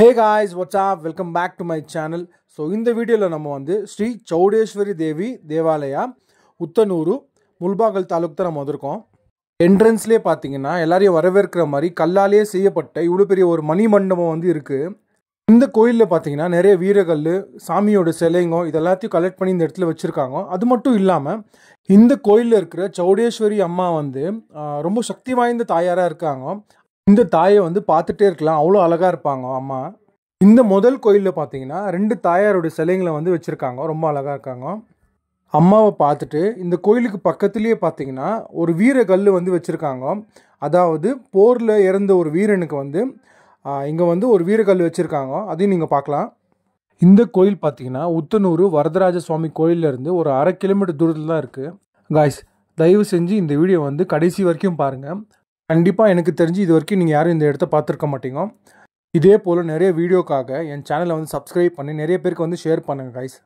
Hey guys, what's up? Welcome back to my channel. So இந்த வீடியோல நம்ம வந்து ஸ்ரீ சௌடேஸ்வரி தேவி தேவாலயா உத்தனூரு முல்பாகல் தாலுக்கு நம்ம வந்திருக்கோம். என்ட்ரன்ஸ்லயே பாத்தீங்கன்னா எல்லாரையும் வரவேற்கிற மாதிரி கல்லாலேயே செய்யப்பட்ட இவ்வளவு பெரிய ஒரு மணி மண்டபம் வந்து இருக்கு. இந்த கோயில்ல பாத்தீங்கன்னா நிறைய வீரக்கல்லு, சாமியோட சிலைங்க இதெல்லாத்தையும் கலெக்ட் பண்ணி இந்த இடத்துல வச்சிருக்காங்க. அது மட்டும் இல்லாம இந்த கோயில்ல இருக்கிற சௌடேஸ்வரி அம்மா வந்து ரொம்ப சக்தி வாய்ந்த தாயாரா இருக்காங்க. இந்த தாயை வந்து பார்த்துட்டே இருக்கலாம், அவ்வளோ அழகா இருப்பாங்க அம்மா. இந்த முதல் கோயிலில் பார்த்தீங்கன்னா 2 தாயாரோட சிலைங்களை வந்து வச்சுருக்காங்க, ரொம்ப அழகாக இருக்காங்க. அம்மாவை பார்த்துட்டு இந்த கோயிலுக்கு பக்கத்துலேயே பார்த்தீங்கன்னா ஒரு வீரக்கல் வந்து வச்சுருக்காங்க. அதாவது போரில் இறந்த ஒரு வீரனுக்கு வந்து இங்கே வந்து ஒரு வீரக்கல் வச்சுருக்காங்க, அதையும் நீங்கள் பார்க்கலாம். இந்த கோயில் பார்த்தீங்கன்னா உத்தனூர் வரதராஜ சுவாமி கோயிலேருந்து ஒரு 1/2 கிலோமீட்டர் தூரத்தில் தான் இருக்குது. காய்ஸ், தயவு செஞ்சு இந்த வீடியோ வந்து கடைசி வரைக்கும் பாருங்கள். கண்டிப்பாக எனக்கு தெரிஞ்சு இது வரைக்கும் நீங்கள் யாரும் இந்த இடத்த பார்த்துருக்க மாட்டீங்க. இதே போல் நிறைய வீடியோக்காக என் சேனலை வந்து சப்ஸ்கிரைப் பண்ணி நிறைய பேருக்கு வந்து ஷேர் பண்ணுங்கள் காய்ஸ்.